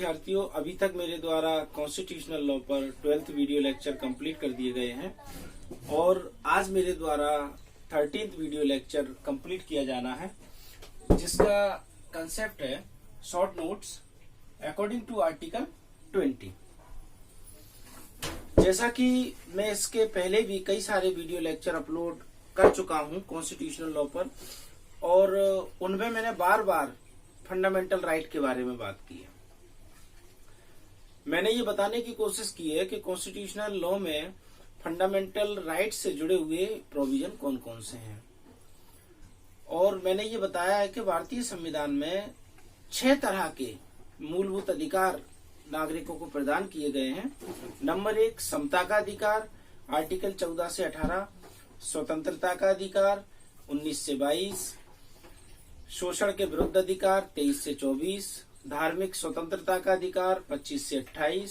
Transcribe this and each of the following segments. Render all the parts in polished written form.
विद्यार्थियों, अभी तक मेरे द्वारा कॉन्स्टिट्यूशनल लॉ पर 12th वीडियो लेक्चर कंप्लीट कर दिए गए हैं और आज मेरे द्वारा 13th वीडियो लेक्चर कंप्लीट किया जाना है, जिसका कंसेप्ट है short notes according to article 20। जैसा कि मैं इसके पहले भी कई सारे वीडियो लेक्चर अपलोड कर चुका हूं कॉन्स्टिट्यूशनल लॉ पर, और उनमें मैंने बार बार फंडामेंटल राइट के बारे में बात की है। मैंने ये बताने की कोशिश की है कि कॉन्स्टिट्यूशनल लॉ में फंडामेंटल राइट से जुड़े हुए प्रोविजन कौन कौन से हैं, और मैंने ये बताया है कि भारतीय संविधान में 6 तरह के मूलभूत अधिकार नागरिकों को प्रदान किए गए हैं। नंबर 1 समता का अधिकार, आर्टिकल 14 से 18, स्वतंत्रता का अधिकार 19 से 22, शोषण के विरुद्ध अधिकार 23 से 24, धार्मिक स्वतंत्रता का अधिकार 25 से 28,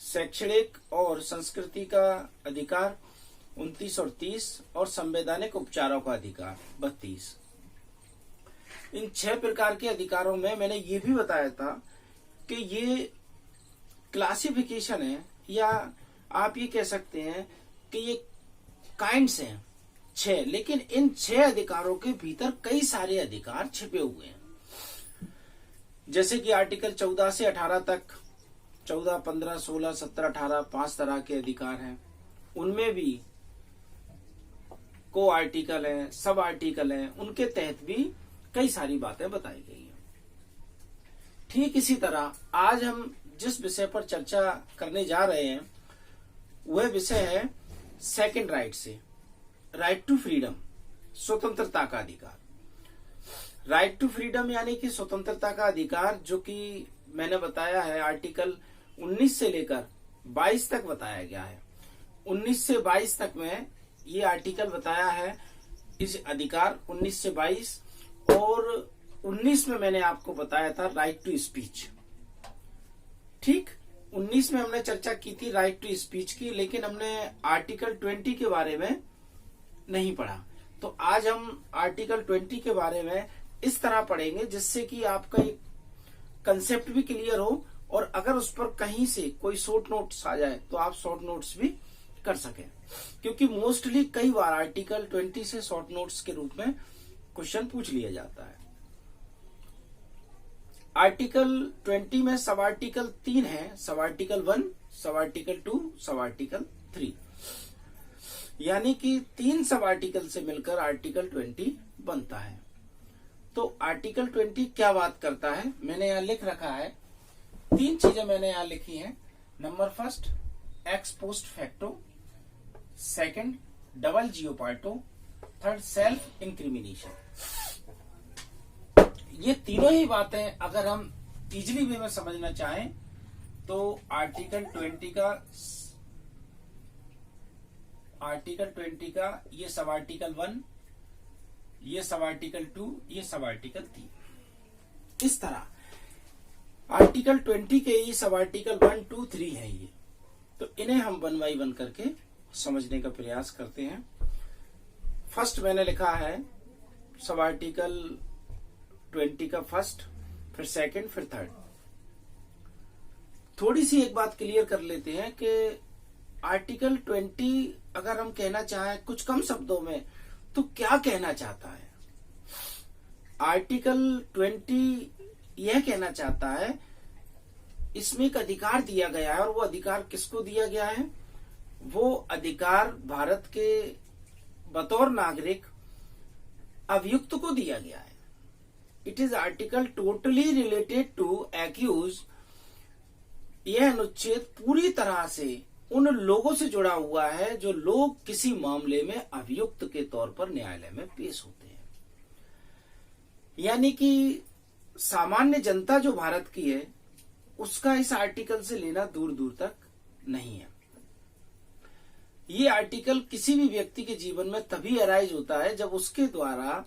शैक्षणिक और संस्कृति का अधिकार 29 और 30, और संवैधानिक उपचारों का अधिकार 32। इन 6 प्रकार के अधिकारों में मैंने ये भी बताया था कि ये क्लासिफिकेशन है, या आप ये कह सकते हैं कि ये काइंड्स हैं 6, लेकिन इन 6 अधिकारों के भीतर कई सारे अधिकार छिपे हुए हैं। जैसे कि आर्टिकल 14 से 18 तक 14, 15, 16, 17, 18 5 तरह के अधिकार हैं। उनमें भी को आर्टिकल हैं, सब आर्टिकल हैं, उनके तहत भी कई सारी बातें बताई गई हैं। ठीक इसी तरह आज हम जिस विषय पर चर्चा करने जा रहे हैं वह विषय है सेकंड राइट से, राइट टू फ्रीडम, स्वतंत्रता का अधिकार। राइट टू फ्रीडम यानी कि स्वतंत्रता का अधिकार, जो कि मैंने बताया है आर्टिकल 19 से लेकर 22 तक बताया गया है। 19 से 22 तक में ये आर्टिकल बताया है, इस अधिकार 19 से 22, और 19 में मैंने आपको बताया था राइट टू स्पीच। ठीक, 19 में हमने चर्चा की थी राइट टू स्पीच की, लेकिन हमने आर्टिकल 20 के बारे में नहीं पढ़ा। तो आज हम आर्टिकल 20 के बारे में इस तरह पढ़ेंगे जिससे कि आपका एक कंसेप्ट भी क्लियर हो, और अगर उस पर कहीं से कोई शॉर्ट नोट्स आ जाए तो आप शॉर्ट नोट्स भी कर सकें, क्योंकि मोस्टली कई बार आर्टिकल 20 से शॉर्ट नोट्स के रूप में क्वेश्चन पूछ लिया जाता है। आर्टिकल 20 में सब आर्टिकल 3 है, sub article 1, sub article 2, sub article 3, यानी कि 3 सब आर्टिकल से मिलकर आर्टिकल 20 बनता है। तो आर्टिकल 20 क्या बात करता है, मैंने यहाँ लिख रखा है, 3 चीजें मैंने यहाँ लिखी हैं। Number first ex post facto, second double jeopardy, third self incrimination. ये तीनों ही बातें अगर हम इजिली वे में समझना चाहें तो आर्टिकल 20 का ये सब आर्टिकल 1, ये सब आर्टिकल 2, ये सब आर्टिकल 3, इस तरह आर्टिकल 20 के ये सब आर्टिकल 1, 2, 3 है ये। तो इन्हें हम 1 बाय 1 करके समझने का प्रयास करते हैं। फर्स्ट मैंने लिखा है सब आर्टिकल 20 का फर्स्ट, फिर सेकंड, फिर थर्ड। थोड़ी सी एक बात क्लियर कर लेते हैं कि आर्टिकल 20 अगर हम कहना चाहें कुछ कम शब्दों में तो क्या कहना चाहता है। आर्टिकल 20 यह कहना चाहता है, इसमें एक अधिकार दिया गया है, और वो अधिकार किसको दिया गया है, वो अधिकार भारत के बतौर नागरिक अभियुक्त को दिया गया है। It is article totally related to accused. यह अनुच्छेद पूरी तरह से उन लोगों से जुड़ा हुआ है जो लोग किसी मामले में अभियुक्त के तौर पर न्यायालय में पेश होते हैं, यानी कि सामान्य जनता जो भारत की है उसका इस आर्टिकल से लेना दूर दूर तक नहीं है। ये आर्टिकल किसी भी व्यक्ति के जीवन में तभी अराइज होता है जब उसके द्वारा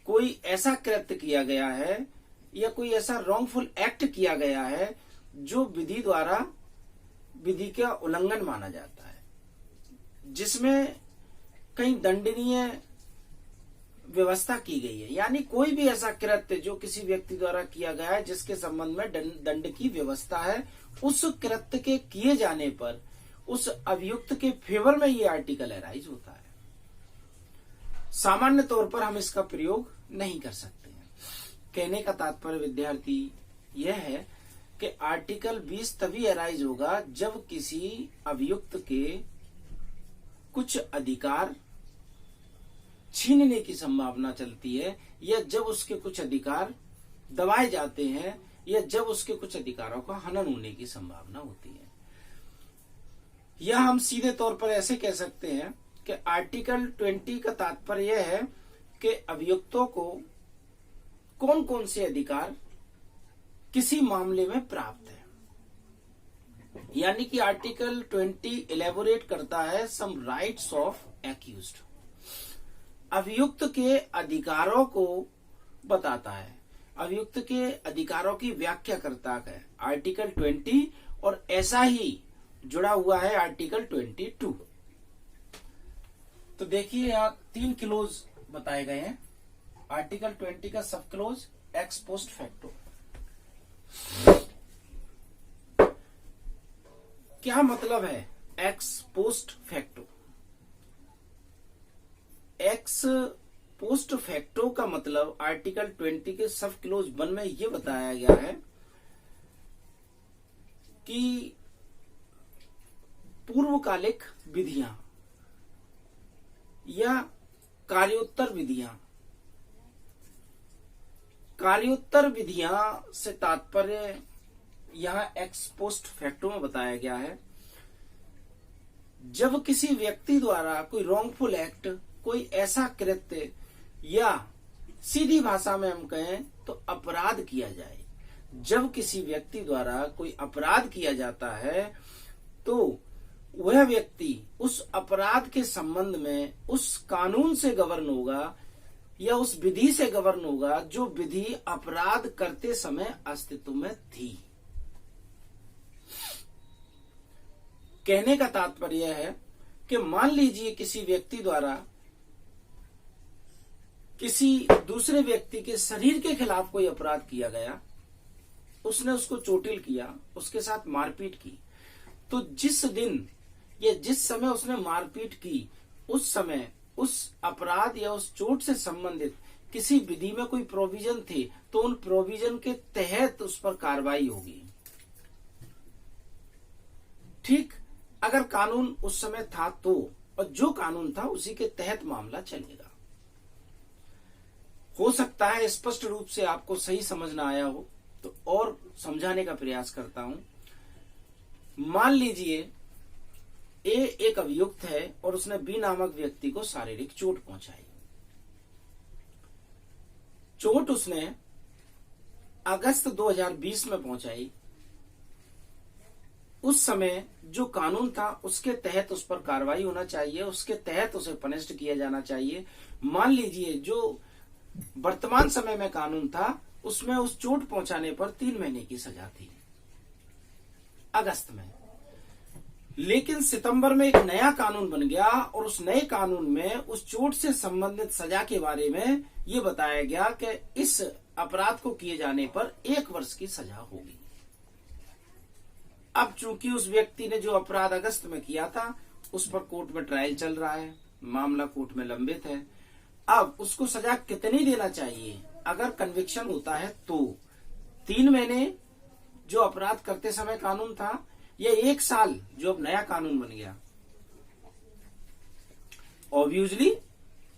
कोई ऐसा कृत्य किया गया है या कोई ऐसा रॉन्गफुल एक्ट किया गया है जो विधि का उल्लंघन माना जाता है, जिसमें कहीं दंडनीय व्यवस्था की गई है, यानी कोई भी ऐसा कृत्य जो किसी व्यक्ति द्वारा किया गया है जिसके संबंध में दंड की व्यवस्था है, उस कृत्य के किए जाने पर उस अभियुक्त के फेवर में ये आर्टिकल अराइज होता है। सामान्य तौर पर हम इसका प्रयोग नहीं कर सकते हैं। कहने का तात्पर्य विद्यार्थी यह है कि आर्टिकल 20 तभी अराइज होगा जब किसी अभियुक्त के कुछ अधिकार छीनने की संभावना चलती है, या जब उसके कुछ अधिकार दबाए जाते हैं, या जब उसके कुछ अधिकारों का हनन होने की संभावना होती है। यह हम सीधे तौर पर ऐसे कह सकते हैं कि आर्टिकल 20 का तात्पर्य यह है कि अभियुक्तों को कौन कौन से अधिकार किसी मामले में प्राप्त है, यानी कि आर्टिकल 20 इलेबोरेट करता है सम राइट्स ऑफ एक्यूज्ड, अभियुक्त के अधिकारों को बताता है, अभियुक्त के अधिकारों की व्याख्या करता है आर्टिकल 20, और ऐसा ही जुड़ा हुआ है आर्टिकल 22। तो देखिए यहाँ 3 क्लोज बताए गए हैं। आर्टिकल 20 का सब क्लोज एक्स पोस्ट फैक्टो। क्या मतलब है x post facto? X post facto का मतलब आर्टिकल 20 के सब क्लोज 1 में यह बताया गया है कि पूर्वकालिक विधियां या कार्योत्तर विधियां से तात्पर्य यहां एक्स पोस्ट फैक्टो में बताया गया है। जब किसी व्यक्ति द्वारा कोई रॉन्गफुल एक्ट, कोई ऐसा कृत्य, या सीधी भाषा में हम कहें तो अपराध किया जाए, जब किसी व्यक्ति द्वारा कोई अपराध किया जाता है तो वह व्यक्ति उस अपराध के संबंध में उस कानून से गवर्न होगा या उस विधि से गवर्न होगा जो विधि अपराध करते समय अस्तित्व में थी। कहने का तात्पर्य यह है कि मान लीजिए किसी व्यक्ति द्वारा किसी दूसरे व्यक्ति के शरीर के खिलाफ कोई अपराध किया गया, उसने उसको चोटिल किया, उसके साथ मारपीट की, तो जिस दिन या जिस समय उसने मारपीट की उस समय उस अपराध या उस चोट से संबंधित किसी विधि में कोई प्रोविजन थे तो उन प्रोविजन के तहत उस पर कार्रवाई होगी। ठीक, अगर कानून उस समय था तो, और जो कानून था उसी के तहत मामला चलेगा। हो सकता है स्पष्ट रूप से आपको सही समझ ना आया हो, तो और समझाने का प्रयास करता हूं। मान लीजिए ए एक अभियुक्त है और उसने बी नामक व्यक्ति को शारीरिक चोट पहुंचाई। चोट उसने अगस्त 2020 में पहुंचाई। उस समय जो कानून था उसके तहत उस पर कार्रवाई होना चाहिए, उसके तहत उसे पनिश्ड किया जाना चाहिए। मान लीजिए जो वर्तमान समय में कानून था उसमें उस चोट पहुंचाने पर 3 महीने की सजा थी अगस्त में, लेकिन सितंबर में एक नया कानून बन गया और उस नए कानून में उस चोट से संबंधित सजा के बारे में ये बताया गया कि इस अपराध को किए जाने पर 1 वर्ष की सजा होगी। अब चूंकि उस व्यक्ति ने जो अपराध अगस्त में किया था उस पर कोर्ट में ट्रायल चल रहा है, मामला कोर्ट में लंबित है। अब उसको सजा कितनी देना चाहिए? अगर कन्विक्शन होता है तो 3 महीने जो अपराध करते समय कानून था, या 1 साल जो अब नया कानून बन गया। ऑब्वियसली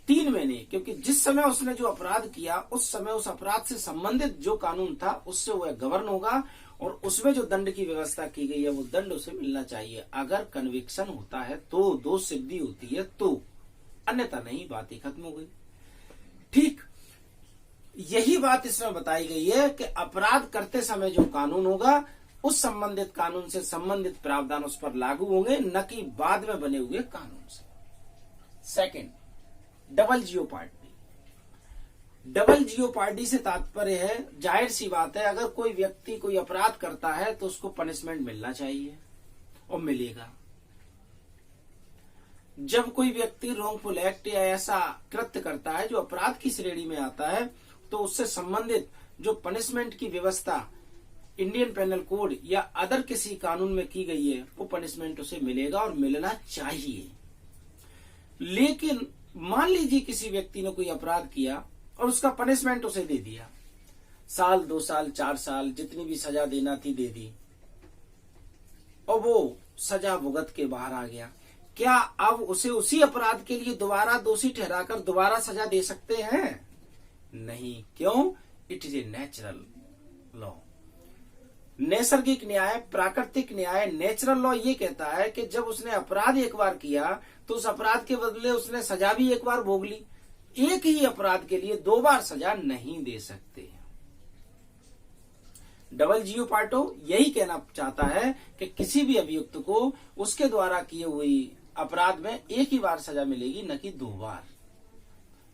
3 महीने, क्योंकि जिस समय उसने जो अपराध किया उस समय उस अपराध से संबंधित जो कानून था उससे वह गवर्न होगा और उसमें जो दंड की व्यवस्था की गई है वो दंड उसे मिलना चाहिए। अगर कन्विक्शन होता है तो, दोष सिद्धि होती है तो, अन्यथा नहीं, बात ही खत्म हो गई। ठीक यही बात इसमें बताई गई है कि अपराध करते समय जो कानून होगा उस संबंधित कानून से संबंधित प्रावधान उस पर लागू होंगे, न कि बाद में बने हुए कानून से। Second, double jeopardy. Double jeopardy से तात्पर्य है, जाहिर सी बात है, अगर कोई व्यक्ति कोई अपराध करता है तो उसको पनिशमेंट मिलना चाहिए और मिलेगा। जब कोई व्यक्ति रॉन्गफुल एक्ट या ऐसा कृत्य करता है जो अपराध की श्रेणी में आता है, तो उससे संबंधित जो पनिशमेंट की व्यवस्था इंडियन पेनल कोड या अदर किसी कानून में की गई है, वो पनिशमेंट उसे मिलेगा और मिलना चाहिए। लेकिन मान लीजिए किसी व्यक्ति ने कोई अपराध किया और उसका पनिशमेंट उसे दे दिया, साल, 2 साल, 4 साल, जितनी भी सजा देना थी दे दी, और वो सजा भुगत के बाहर आ गया, क्या अब उसे उसी अपराध के लिए दोबारा दोषी ठहराकर दोबारा सजा दे सकते हैं? नहीं। क्यों? It is a natural law. नैसर्गिक न्याय, प्राकृतिक न्याय, नेचुरल लॉ ये कहता है कि जब उसने अपराध एक बार किया तो उस अपराध के बदले उसने सजा भी एक बार भोग ली। एक ही अपराध के लिए 2 बार सजा नहीं दे सकते। डबल जीओ पार्टो यही कहना चाहता है कि किसी भी अभियुक्त को उसके द्वारा किए हुए अपराध में एक ही बार सजा मिलेगी, न कि 2 बार।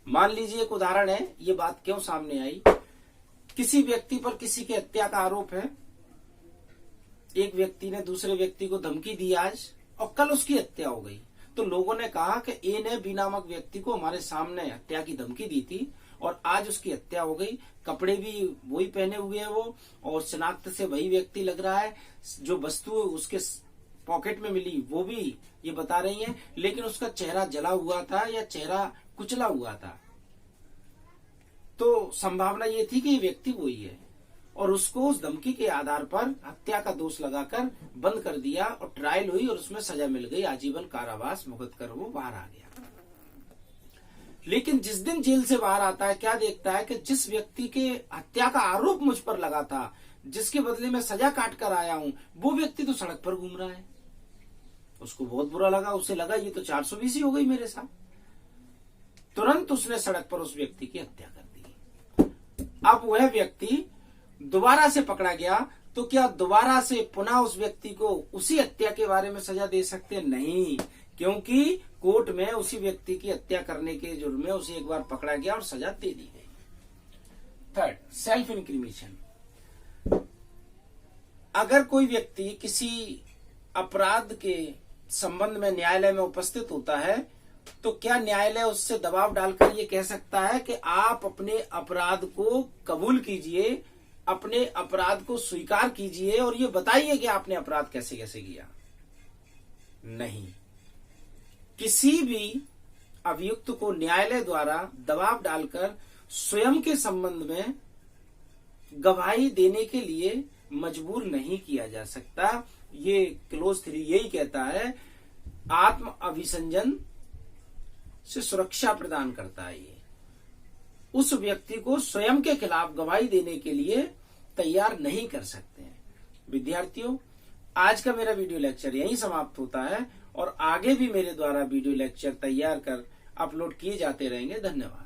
मान लीजिए एक उदाहरण है, ये बात क्यों सामने आई। किसी व्यक्ति पर किसी की हत्या का आरोप है, एक व्यक्ति ने दूसरे व्यक्ति को धमकी दी आज, और कल उसकी हत्या हो गई। तो लोगों ने कहा कि ए ने बी नामक व्यक्ति को हमारे सामने हत्या की धमकी दी थी और आज उसकी हत्या हो गई। कपड़े भी वही पहने हुए है वो, और शिनाख्त से वही व्यक्ति लग रहा है, जो वस्तु उसके पॉकेट में मिली वो भी ये बता रही है, लेकिन उसका चेहरा जला हुआ था या चेहरा कुचला हुआ था। तो संभावना ये थी कि ये व्यक्ति वही है, और उसको उस धमकी के आधार पर हत्या का दोष लगाकर बंद कर दिया और ट्रायल हुई और उसमें सजा मिल गई, आजीवन कारावास भुगत कर वो बाहर आ गया। लेकिन जिस दिन जेल से बाहर आता है, क्या देखता है कि जिस व्यक्ति के हत्या का आरोप मुझ पर लगा था, जिसके बदले में सजा काट कर आया हूं, वो व्यक्ति तो सड़क पर घूम रहा है। उसको बहुत बुरा लगा, उसे लगा ये तो 420 ही हो गई मेरे साथ। तुरंत उसने सड़क पर उस व्यक्ति की हत्या कर दी। अब वह व्यक्ति दोबारा से पकड़ा गया, तो क्या दोबारा से पुनः उस व्यक्ति को उसी हत्या के बारे में सजा दे सकते? नहीं, क्योंकि कोर्ट में उसी व्यक्ति की हत्या करने के जुर्म में उसे एक बार पकड़ा गया और सजा दे दी गई। Third, self incrimination. अगर कोई व्यक्ति किसी अपराध के संबंध में न्यायालय में उपस्थित होता है, तो क्या न्यायालय उससे दबाव डालकर ये कह सकता है कि आप अपने अपराध को कबूल कीजिए, अपने अपराध को स्वीकार कीजिए और ये बताइए कि आपने अपराध कैसे कैसे किया? नहीं। किसी भी अभियुक्त को न्यायालय द्वारा दबाव डालकर स्वयं के संबंध में गवाही देने के लिए मजबूर नहीं किया जा सकता। ये क्लोज 3 यही कहता है, आत्म अभिसंजन से सुरक्षा प्रदान करता है। ये उस व्यक्ति को स्वयं के खिलाफ गवाही देने के लिए तैयार नहीं कर सकते हैं। विद्यार्थियों, आज का मेरा वीडियो लेक्चर यहीं समाप्त होता है और आगे भी मेरे द्वारा वीडियो लेक्चर तैयार कर अपलोड किए जाते रहेंगे। धन्यवाद।